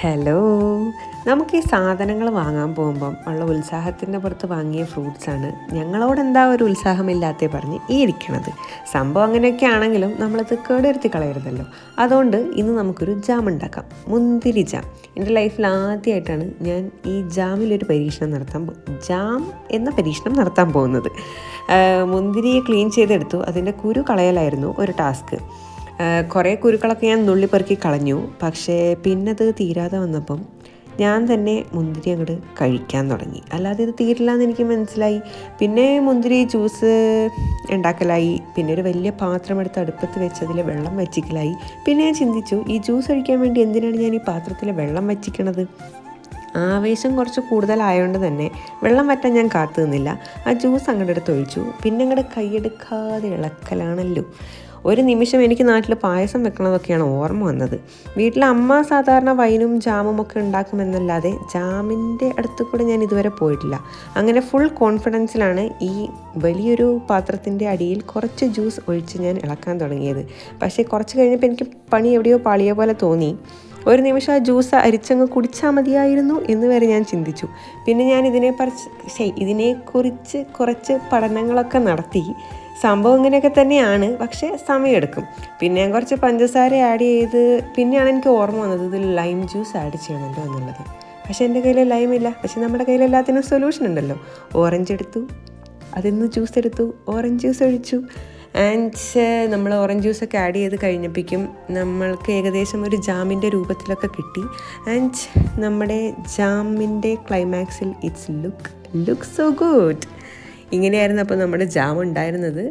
Hello, നമുക്ക് ഈ സാധനങ്ങൾ വാങ്ങാൻ പോകുമ്പം ഉള്ള ഉത്സാഹത്തിൻ്റെ പുറത്ത് വാങ്ങിയ ഫ്രൂട്ട്സാണ് ഞങ്ങളോട് എന്താ ഒരു ഉത്സാഹമില്ലാത്തേ പറഞ്ഞ് ഈ ഇരിക്കണത്. സംഭവം അങ്ങനെയൊക്കെ ആണെങ്കിലും നമ്മളത് കേടുവരുത്തി കളയരുതല്ലോ. അതുകൊണ്ട് ഇന്ന് നമുക്കൊരു ജാം ഉണ്ടാക്കാം, മുന്തിരി ജാം. എൻ്റെ ലൈഫിൽ ആദ്യമായിട്ടാണ് ഞാൻ ഈ ജാമിലൊരു ജാം എന്ന പരീക്ഷണം നടത്താൻ പോകുന്നത്. മുന്തിരിയെ ക്ലീൻ ചെയ്തെടുത്തു. അതിൻ്റെ കുരു കളയലായിരുന്നു ഒരു ടാസ്ക്. കുറേ കുരുക്കളൊക്കെ ഞാൻ നുള്ളിപ്പെറുക്കി കളഞ്ഞു. പക്ഷേ പിന്നെ അത് തീരാതെ വന്നപ്പം ഞാൻ തന്നെ മുന്തിരി അങ്ങോട്ട് കഴിക്കാൻ തുടങ്ങി. അല്ലാതെ ഇത് തീരില്ല എന്ന് എനിക്ക് മനസ്സിലായി. പിന്നെ മുന്തിരി ജ്യൂസ് ഉണ്ടാക്കലായി. പിന്നെ ഒരു വലിയ പാത്രം എടുത്ത് അടുപ്പത്ത് വെച്ച് അതിൽ വെള്ളം വച്ചിക്കലായി. പിന്നെ ഞാൻ ചിന്തിച്ചു, ഈ ജ്യൂസ് കഴിക്കാൻ വേണ്ടി എന്തിനാണ് ഞാൻ ഈ പാത്രത്തിൽ വെള്ളം വച്ചിക്കണത്? ആവേശം കുറച്ച് കൂടുതലായതുകൊണ്ട് തന്നെ വെള്ളം വറ്റാൻ ഞാൻ കാത്തു നിന്നില്ല. ആ ജ്യൂസ് അങ്ങോട്ട് എടുത്ത് ഒഴിച്ചു. പിന്നെ അങ്ങോട്ട് കൈയെടുക്കാതെ ഇളക്കലാണല്ലോ. ഒരു നിമിഷം എനിക്ക് നാട്ടിൽ പായസം വെക്കണതൊക്കെയാണ് ഓർമ്മ വന്നത്. വീട്ടിൽ അമ്മ സാധാരണ വൈനും ജാമും ഒക്കെ ഉണ്ടാക്കുമെന്നല്ലാതെ ജാമിൻ്റെ അടുത്ത് കൂടെ ഞാൻ ഇതുവരെ പോയിട്ടില്ല. അങ്ങനെ ഫുൾ കോൺഫിഡൻസിലാണ് ഈ വലിയൊരു പാത്രത്തിൻ്റെ അടിയിൽ കുറച്ച് ജ്യൂസ് ഒഴിച്ച് ഞാൻ ഇളക്കാൻ തുടങ്ങിയത്. പക്ഷേ കുറച്ച് കഴിഞ്ഞപ്പോൾ എനിക്ക് പണി എവിടെയോ പാളിയ പോലെ തോന്നി. ഒരു നിമിഷം ആ ജ്യൂസ് അരിച്ചങ്ങ് കുടിച്ചാൽ മതിയായിരുന്നു എന്ന് വരെ ഞാൻ ചിന്തിച്ചു. പിന്നെ ഞാൻ ഇതിനെക്കുറിച്ച് കുറച്ച് പഠനങ്ങളൊക്കെ നടത്തി. സംഭവം ഇങ്ങനെയൊക്കെ തന്നെയാണ്, പക്ഷേ സമയമെടുക്കും. പിന്നെ ഞാൻ കുറച്ച് പഞ്ചസാര ആഡ് ചെയ്ത് പിന്നെയാണ് എനിക്ക് ഓർമ്മ വന്നത് ഇതിൽ ലൈം ജ്യൂസ് ആഡ് ചെയ്യണമല്ലോ എന്നുള്ളത്. പക്ഷേ എൻ്റെ കയ്യിൽ ലൈമില്ല. പക്ഷേ നമ്മുടെ കയ്യിൽ എല്ലാത്തിനും സൊല്യൂഷൻ ഉണ്ടല്ലോ. ഓറഞ്ച് എടുത്തു, അതിൽ നിന്ന് ജ്യൂസ് എടുത്തു, ഓറഞ്ച് ജ്യൂസ് ഒഴിച്ചു. ആൻഡ് നമ്മൾ ഓറഞ്ച് ജ്യൂസൊക്കെ ആഡ് ചെയ്ത് കഴിഞ്ഞപ്പോഴേക്കും നമ്മൾക്ക് ഏകദേശം ഒരു ജാമിൻ്റെ രൂപത്തിലൊക്കെ കിട്ടി. ആൻഡ് നമ്മുടെ ജാമിൻ്റെ ക്ലൈമാക്സിൽ ലുക്ക് സോ ഗുഡ്. ഇങ്ങനെയായിരുന്നു അപ്പോൾ നമ്മുടെ ജാം ഉണ്ടായിരുന്നത്.